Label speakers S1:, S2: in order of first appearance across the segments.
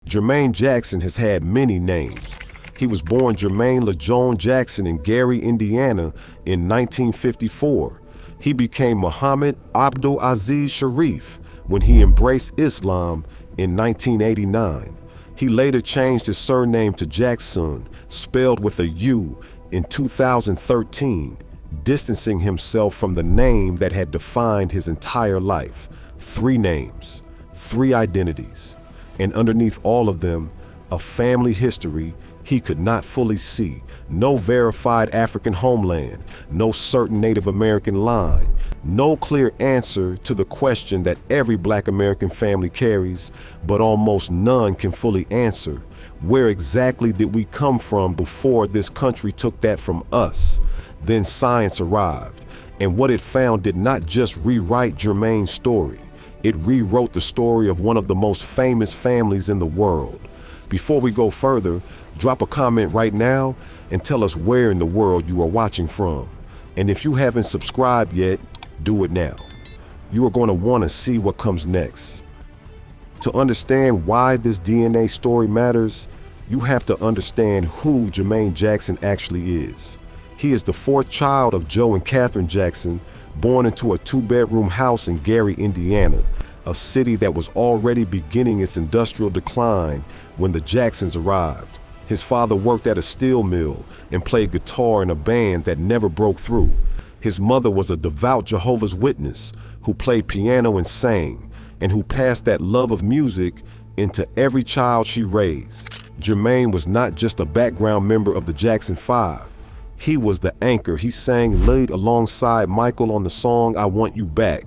S1: Jermaine Jackson has had many names. He was born Jermaine LaJaune Jackson in Gary, Indiana in 1954. He became Muhammad Abdul-Aziz Sharif when he embraced Islam in 1989. He later changed his surname to Jacksun, spelled with a U, in 2013, distancing himself from the name that had defined his entire life. 3 names, 3 identities, and underneath all of them, a family history he could not fully see. No verified African homeland, no certain Native American line, no clear answer to the question that every Black American family carries, but almost none can fully answer. Where exactly did we come from before this country took that from us? Then science arrived, and what it found did not just rewrite Jermaine's story. It rewrote the story of one of the most famous families in the world. Before we go further, drop a comment right now and tell us where in the world you are watching from. And if you haven't subscribed yet, do it now. You are going to want to see what comes next. To understand why this DNA story matters, you have to understand who Jermaine Jackson actually is. He is the 4th child of Joe and Catherine Jackson, born into a 2-bedroom house in Gary, Indiana, a city that was already beginning its industrial decline when the Jacksons arrived. His father worked at a steel mill and played guitar in a band that never broke through. His mother was a devout Jehovah's Witness who played piano and sang, and who passed that love of music into every child she raised. Jermaine was not just a background member of the Jackson 5. He was the anchor. He sang lead alongside Michael on the song I Want You Back.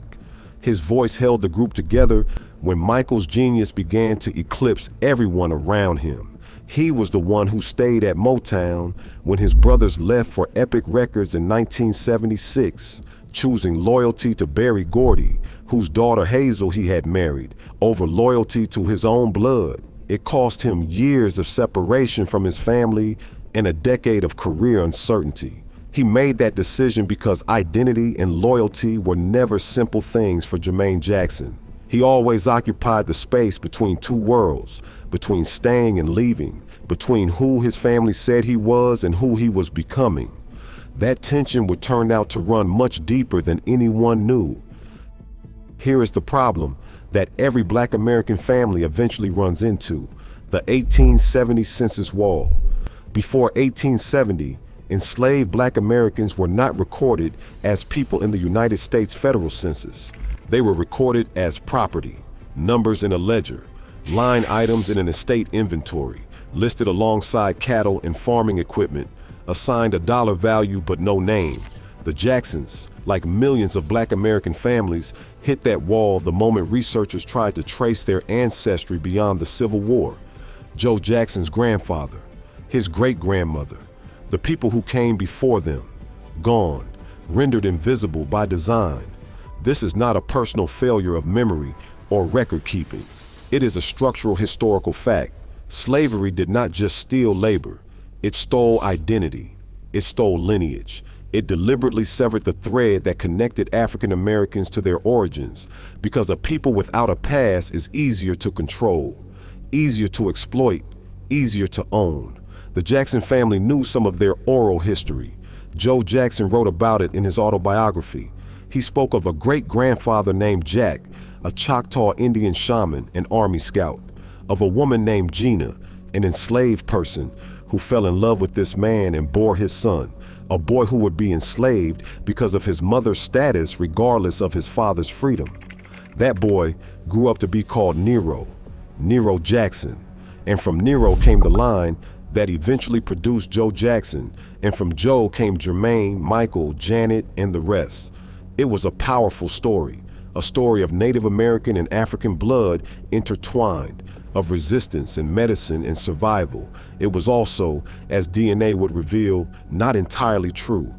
S1: His voice held the group together when Michael's genius began to eclipse everyone around him. He was the one who stayed at Motown when his brothers left for Epic Records in 1976, choosing loyalty to Berry Gordy, whose daughter Hazel he had married, over loyalty to his own blood. It cost him years of separation from his family and a decade of career uncertainty. He made that decision because identity and loyalty were never simple things for Jermaine Jackson. He always occupied the space between 2 worlds, between staying and leaving, between who his family said he was and who he was becoming. That tension would turn out to run much deeper than anyone knew. Here is the problem that every Black American family eventually runs into: the 1870 census wall. Before 1870, enslaved Black Americans were not recorded as people in the United States federal census. They were recorded as property, numbers in a ledger, line items in an estate inventory, listed alongside cattle and farming equipment, assigned a dollar value but no name. The Jacksons, like millions of Black American families, hit that wall the moment researchers tried to trace their ancestry beyond the Civil War. Joe Jackson's grandfather, his great-grandmother, the people who came before them, gone, rendered invisible by design. This is not a personal failure of memory or record keeping. It is a structural historical fact. Slavery did not just steal labor, it stole identity, it stole lineage. It deliberately severed the thread that connected African Americans to their origins, because a people without a past is easier to control, easier to exploit, easier to own. The Jackson family knew some of their oral history. Joe Jackson wrote about it in his autobiography. He spoke of a great-grandfather named Jack, a Choctaw Indian shaman and Army scout, of a woman named Gina, an enslaved person who fell in love with this man and bore his son, a boy who would be enslaved because of his mother's status regardless of his father's freedom. That boy grew up to be called Nero Jackson, and from Nero came the line that eventually produced Joe Jackson, and from Joe came Jermaine, Michael, Janet, and the rest. It was a powerful story, a story of Native American and African blood intertwined, of resistance and medicine and survival. It was also, as DNA would reveal, not entirely true.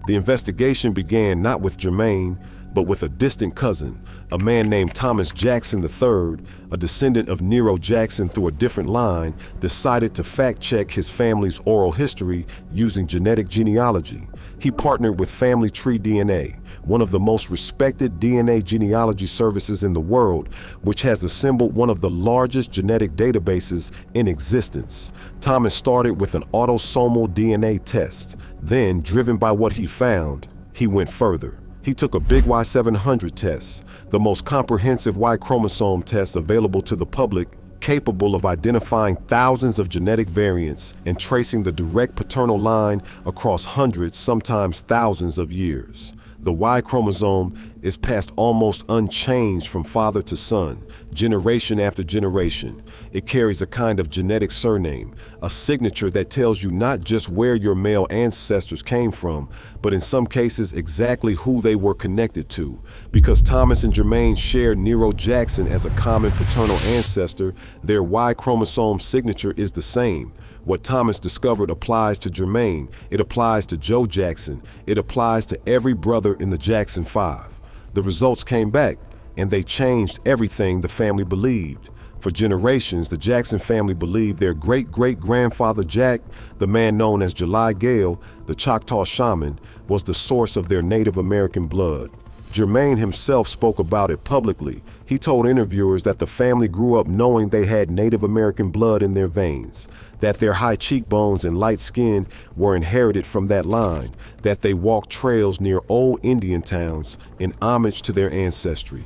S1: The investigation began not with Jermaine, but with a distant cousin, a man named Thomas Jackson III, a descendant of Nero Jackson through a different line, decided to fact-check his family's oral history using genetic genealogy. He partnered with Family Tree DNA, one of the most respected DNA genealogy services in the world, which has assembled one of the largest genetic databases in existence. Thomas started with an autosomal DNA test. Then, driven by what he found, he went further. He took a big Y700 test, the most comprehensive Y chromosome test available to the public, capable of identifying thousands of genetic variants and tracing the direct paternal line across hundreds, sometimes thousands of years. The Y chromosome is passed almost unchanged from father to son, generation after generation. It carries a kind of genetic surname, a signature that tells you not just where your male ancestors came from, but in some cases exactly who they were connected to. Because Thomas and Jermaine shared Nero Jackson as a common paternal ancestor, their Y chromosome signature is the same. What Thomas discovered applies to Jermaine, it applies to Joe Jackson, it applies to every brother in the Jackson 5. The results came back, and they changed everything the family believed. For generations, the Jackson family believed their great-great-grandfather Jack, the man known as July Gale, the Choctaw shaman, was the source of their Native American blood. Jermaine himself spoke about it publicly. He told interviewers that the family grew up knowing they had Native American blood in their veins, that their high cheekbones and light skin were inherited from that line, that they walked trails near old Indian towns in homage to their ancestry.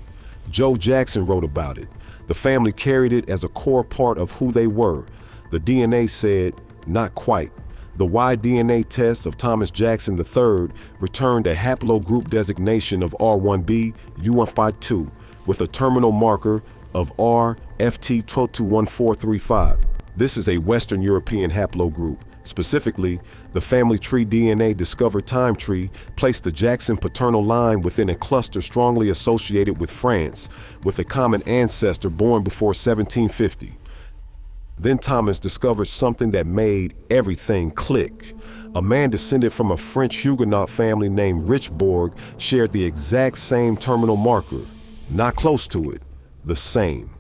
S1: Joe Jackson wrote about it. The family carried it as a core part of who they were. The DNA said, not quite. The Y-DNA test of Thomas Jackson III returned a haplogroup designation of R1b U152 with a terminal marker of RFT221435. This is a Western European haplogroup. Specifically, the Family Tree DNA Discover Time Tree placed the Jackson paternal line within a cluster strongly associated with France, with a common ancestor born before 1750. Then Thomas discovered something that made everything click. A man descended from a French Huguenot family named Richbourg shared the exact same terminal marker. Not close to it, the same.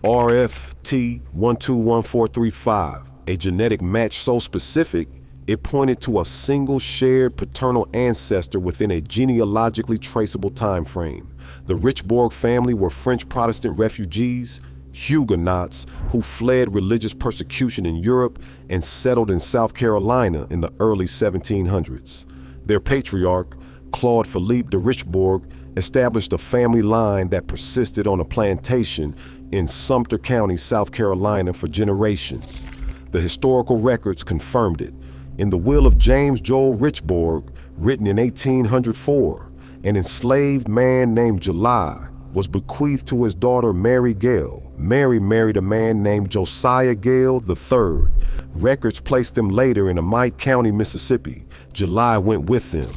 S1: RFT121435, a genetic match so specific, it pointed to a single shared paternal ancestor within a genealogically traceable time frame. The Richbourg family were French Protestant refugees, Huguenots who fled religious persecution in Europe and settled in South Carolina in the early 1700s. Their patriarch, Claude Philippe de Richbourg, established a family line that persisted on a plantation in Sumter County, South Carolina for generations. The historical records confirmed it. In the will of James Joel Richbourg, written in 1804, an enslaved man named July was bequeathed to his daughter Mary Gale. Mary married a man named Josiah Gale III. Records placed them later in Amite County, Mississippi. July went with them.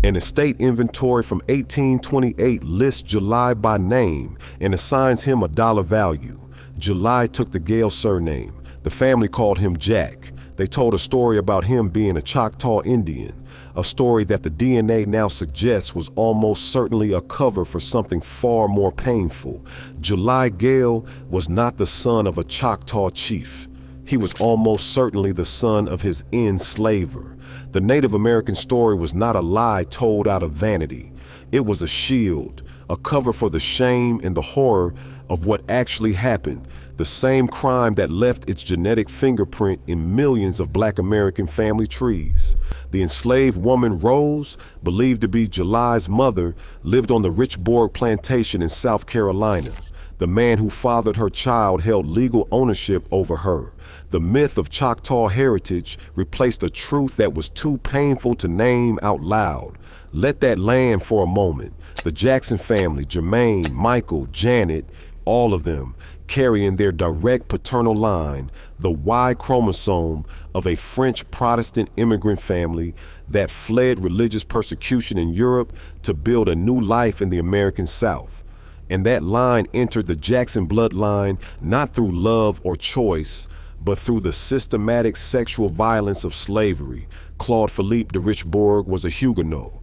S1: An estate inventory from 1828 lists July by name and assigns him a dollar value. July took the Gale surname. The family called him Jack. They told a story about him being a Choctaw Indian, a story that the DNA now suggests was almost certainly a cover for something far more painful. July Gale was not the son of a Choctaw chief. He was almost certainly the son of his enslaver. The Native American story was not a lie told out of vanity. It was a shield, a cover for the shame and the horror of what actually happened, the same crime that left its genetic fingerprint in millions of Black American family trees. The enslaved woman Rose, believed to be July's mother, lived on the Richbourg plantation in South Carolina. The man who fathered her child held legal ownership over her. The myth of Choctaw heritage replaced a truth that was too painful to name out loud. Let that land for a moment. The Jackson family, Jermaine, Michael, Janet, all of them, carrying their direct paternal line, the Y chromosome of a French Protestant immigrant family that fled religious persecution in Europe to build a new life in the American South. And that line entered the Jackson bloodline not through love or choice, but through the systematic sexual violence of slavery. Claude Philippe de Richbourg was a Huguenot.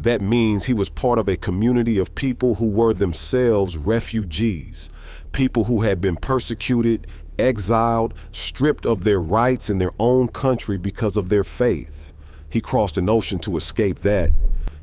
S1: That means he was part of a community of people who were themselves refugees, people who had been persecuted, exiled, stripped of their rights in their own country because of their faith. He crossed an ocean to escape that.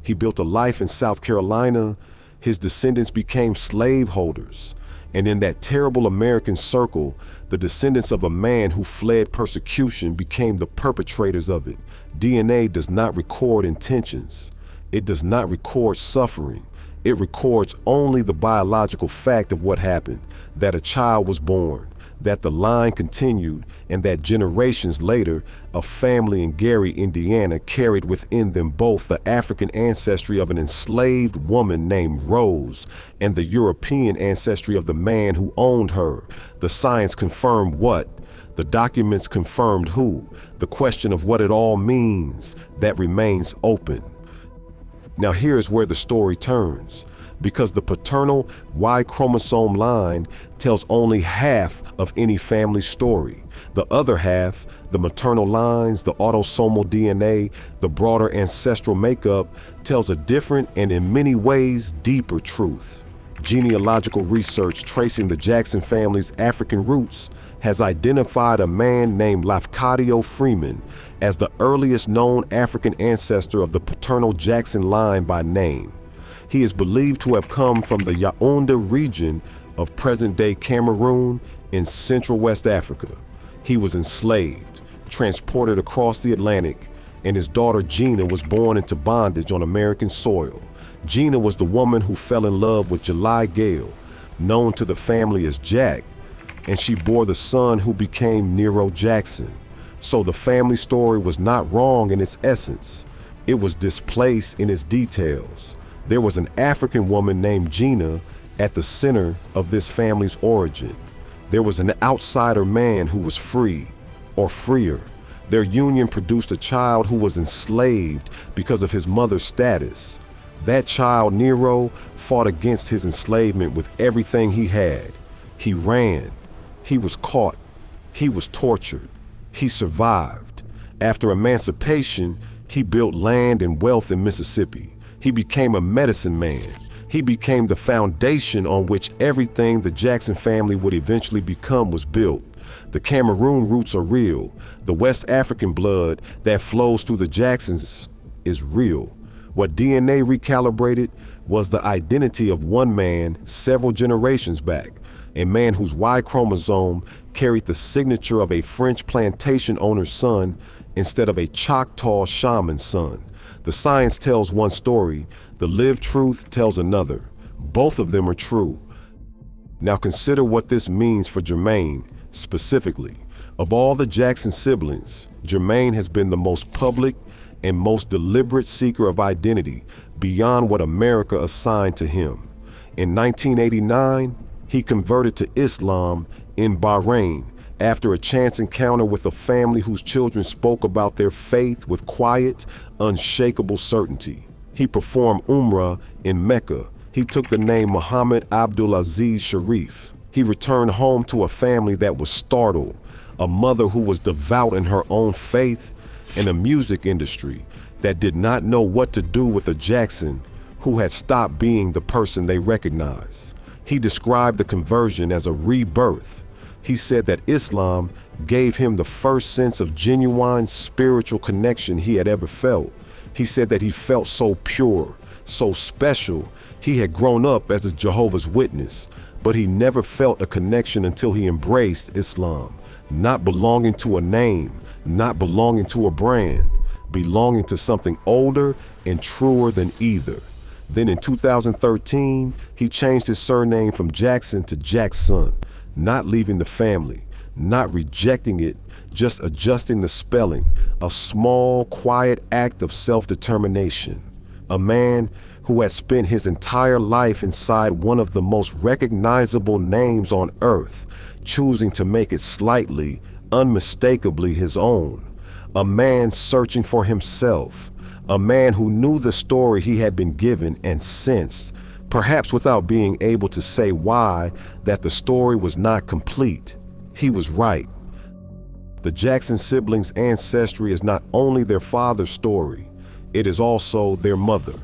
S1: He built a life in South Carolina. His descendants became slaveholders. And in that terrible American circle, the descendants of a man who fled persecution became the perpetrators of it. DNA does not record intentions. It does not record suffering. It records only the biological fact of what happened, that a child was born, that the line continued, and that generations later, a family in Gary, Indiana carried within them both the African ancestry of an enslaved woman named Rose and the European ancestry of the man who owned her. The science confirmed what? The documents confirmed who? The question of what it all means, that remains open. Now here's where the story turns. Because the paternal Y chromosome line tells only half of any family story. The other half, the maternal lines, the autosomal DNA, the broader ancestral makeup, tells a different and in many ways deeper truth. Genealogical research tracing the Jackson family's African roots has identified a man named Lafcadio Freeman as the earliest known African ancestor of the paternal Jackson line by name. He is believed to have come from the Yaoundé region of present-day Cameroon in Central West Africa. He was enslaved, transported across the Atlantic, and his daughter Gina was born into bondage on American soil. Gina was the woman who fell in love with July Gale, known to the family as Jack, and she bore the son who became Nero Jackson. So the family story was not wrong in its essence. It was displaced in its details. There was an African woman named Gina at the center of this family's origin. There was an outsider man who was free, or freer. Their union produced a child who was enslaved because of his mother's status. That child, Nero, fought against his enslavement with everything he had. He ran. He was caught. He was tortured. He survived. After emancipation, he built land and wealth in Mississippi. He became a medicine man. He became the foundation on which everything the Jackson family would eventually become was built. The Cameroon roots are real. The West African blood that flows through the Jacksons is real. What DNA recalibrated was the identity of one man several generations back, a man whose Y chromosome carried the signature of a French plantation owner's son instead of a Choctaw shaman's son. The science tells one story, the lived truth tells another. Both of them are true. Now consider what this means for Jermaine, specifically. Of all the Jackson siblings, Jermaine has been the most public and most deliberate seeker of identity beyond what America assigned to him. In 1989, he converted to Islam in Bahrain after a chance encounter with a family whose children spoke about their faith with quiet, unshakable certainty. He performed Umrah in Mecca. He took the name Muhammad Abdul-Aziz Sharif. He returned home to a family that was startled, a mother who was devout in her own faith, and a music industry that did not know what to do with a Jackson who had stopped being the person they recognized. He described the conversion as a rebirth. He said that Islam gave him the first sense of genuine spiritual connection he had ever felt. He said that he felt so pure, so special. He had grown up as a Jehovah's Witness, but he never felt a connection until he embraced Islam, not belonging to a name, not belonging to a brand, belonging to something older and truer than either. Then in 2013, he changed his surname from Jackson to Jacksun, not leaving the family, not rejecting it, just adjusting the spelling, a small, quiet act of self-determination. A man who had spent his entire life inside one of the most recognizable names on earth, choosing to make it slightly, unmistakably his own. A man searching for himself. A man who knew the story he had been given and sensed, perhaps without being able to say why, that the story was not complete. He was right. The Jackson siblings' ancestry is not only their father's story, it is also their mother.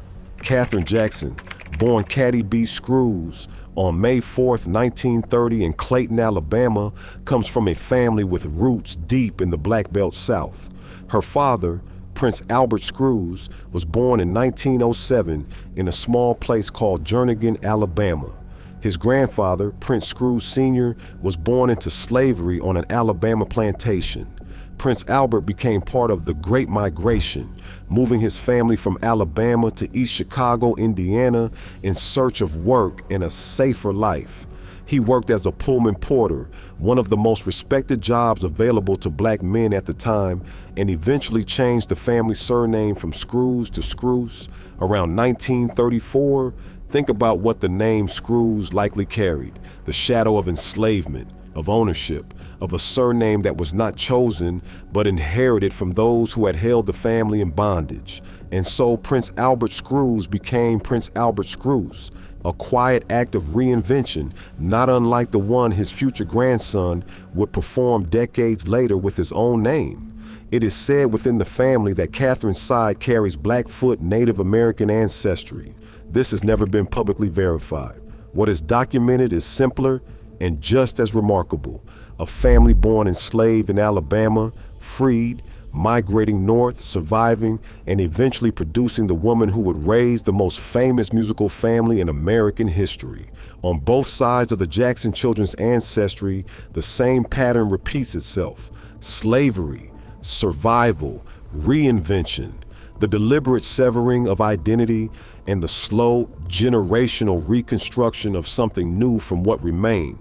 S1: Catherine Jackson, born Caddy B. Screws on May 4th, 1930 in Clayton, Alabama, comes from a family with roots deep in the Black Belt South. Her father, Prince Albert Screws, was born in 1907 in a small place called Jernigan, Alabama. His grandfather, Prince Screws Sr., was born into slavery on an Alabama plantation. Prince Albert became part of the Great Migration, moving his family from Alabama to East Chicago, Indiana, in search of work and a safer life. He worked as a Pullman porter, one of the most respected jobs available to black men at the time, and eventually changed the family surname from Screws to Screws. Around 1934, think about what the name Screws likely carried: the shadow of enslavement, of ownership, of a surname that was not chosen but inherited from those who had held the family in bondage. And so Prince Albert Screws became Prince Albert Screws, a quiet act of reinvention, not unlike the one his future grandson would perform decades later with his own name. It is said within the family that Catherine's side carries Blackfoot Native American ancestry. This has never been publicly verified. What is documented is simpler and just as remarkable: a family born enslaved in Alabama, freed, migrating north, surviving, and eventually producing the woman who would raise the most famous musical family in American history. On both sides of the Jackson children's ancestry, the same pattern repeats itself: slavery, survival, reinvention, the deliberate severing of identity, and the slow generational reconstruction of something new from what remained.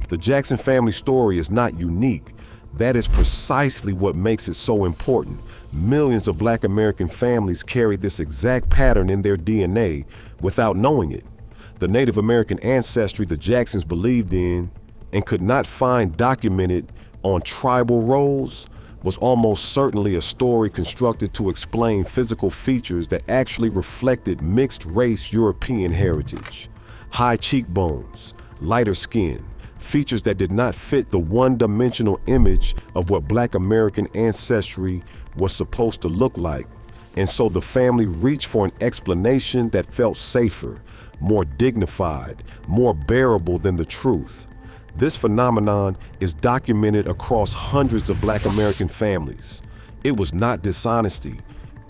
S1: The Jackson family story is not unique. That is precisely what makes it so important. Millions of Black American families carry this exact pattern in their DNA without knowing it. The Native American ancestry the Jacksons believed in and could not find documented on tribal rolls was almost certainly a story constructed to explain physical features that actually reflected mixed-race European heritage. High cheekbones, lighter skin, features that did not fit the one-dimensional image of what Black American ancestry was supposed to look like. And so the family reached for an explanation that felt safer, more dignified, more bearable than the truth. This phenomenon is documented across hundreds of Black American families. It was not dishonesty,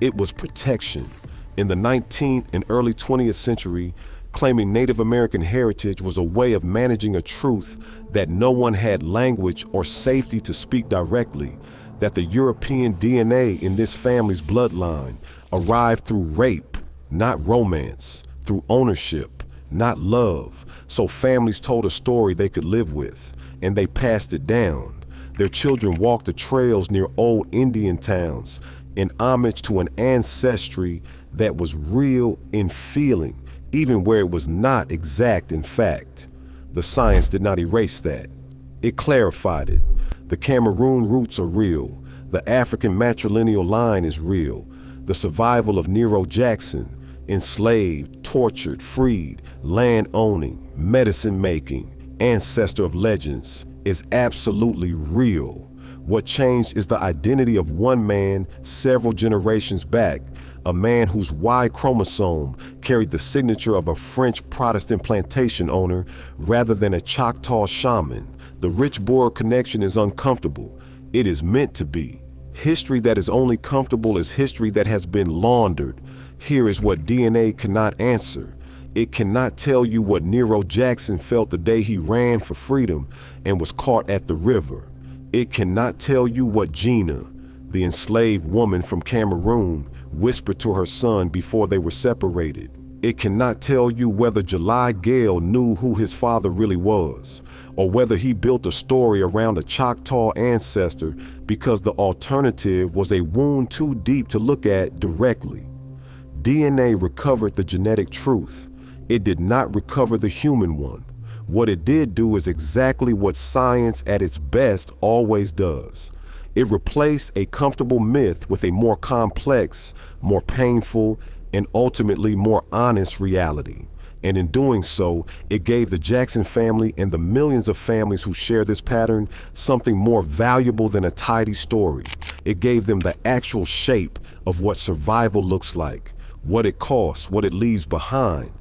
S1: it was protection. In the 19th and early 20th century, claiming Native American heritage was a way of managing a truth that no one had language or safety to speak directly, that the European DNA in this family's bloodline arrived through rape, not romance, through ownership, not love. So families told a story they could live with, and they passed it down. Their children walked the trails near old Indian towns in homage to an ancestry that was real in feeling, even where it was not exact in fact. The science did not erase that. It clarified it. The Cameroon roots are real. The African matrilineal line is real. The survival of Nero Jackson, enslaved, tortured, freed, land owning, medicine making, ancestor of legends, is absolutely real. What changed is the identity of one man several generations back, a man whose Y chromosome carried the signature of a French Protestant plantation owner rather than a Choctaw shaman. The rich Boer connection is uncomfortable. It is meant to be. History that is only comfortable is history that has been laundered. Here is what DNA cannot answer. It cannot tell you what Nero Jackson felt the day he ran for freedom and was caught at the river. It cannot tell you what Gina, the enslaved woman from Cameroon, whispered to her son before they were separated. It cannot tell you whether July Gale knew who his father really was, or whether he built a story around a Choctaw ancestor because the alternative was a wound too deep to look at directly. DNA recovered the genetic truth. It did not recover the human one. What it did do is exactly what science at its best always does. It replaced a comfortable myth with a more complex, more painful, and ultimately more honest reality. And in doing so, it gave the Jackson family and the millions of families who share this pattern something more valuable than a tidy story. It gave them the actual shape of what survival looks like. what it costs, what it leaves behind.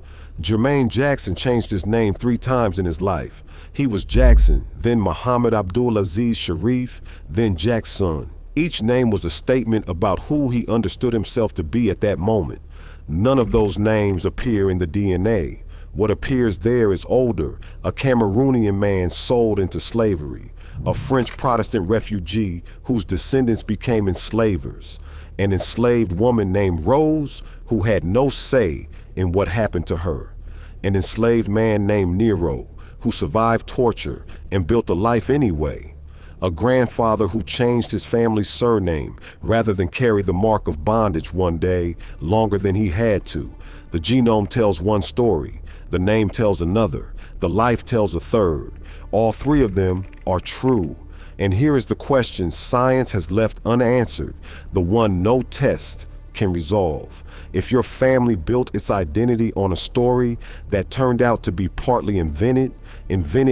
S1: Jermaine Jackson changed his name 3 times in his life. He was Jackson, then Muhammad Abdul-Aziz Sharif, then Jacksun. Each name was a statement about who he understood himself to be at that moment. None of those names appear in the DNA. What appears there is older, a Cameroonian man sold into slavery, a French Protestant refugee whose descendants became enslavers, an enslaved woman named Rose who had no say in what happened to her, an enslaved man named Nero who survived torture and built a life anyway, a grandfather who changed his family's surname rather than carry the mark of bondage one day longer than he had to. The genome tells one story, the name tells another, the life tells a third. All 3 of them are true. And here is the question science has left unanswered, the one no test can resolve. If your family built its identity on a story that turned out to be partly invented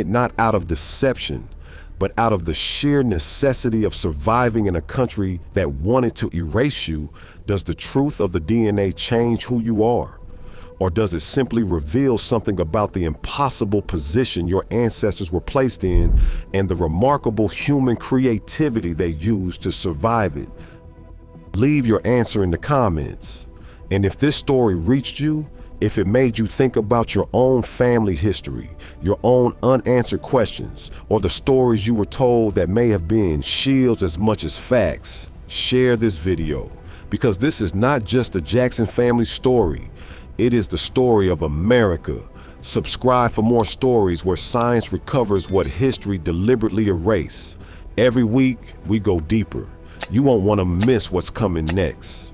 S1: not out of deception, but out of the sheer necessity of surviving in a country that wanted to erase you, does the truth of the DNA change who you are? Or does it simply reveal something about the impossible position your ancestors were placed in and the remarkable human creativity they used to survive it? Leave your answer in the comments. And if this story reached you, if it made you think about your own family history, your own unanswered questions, or the stories you were told that may have been shields as much as facts, share this video, because this is not just a Jackson family story. It is the story of America. Subscribe for more stories where science recovers what history deliberately erased. Every week, we go deeper. You won't want to miss what's coming next.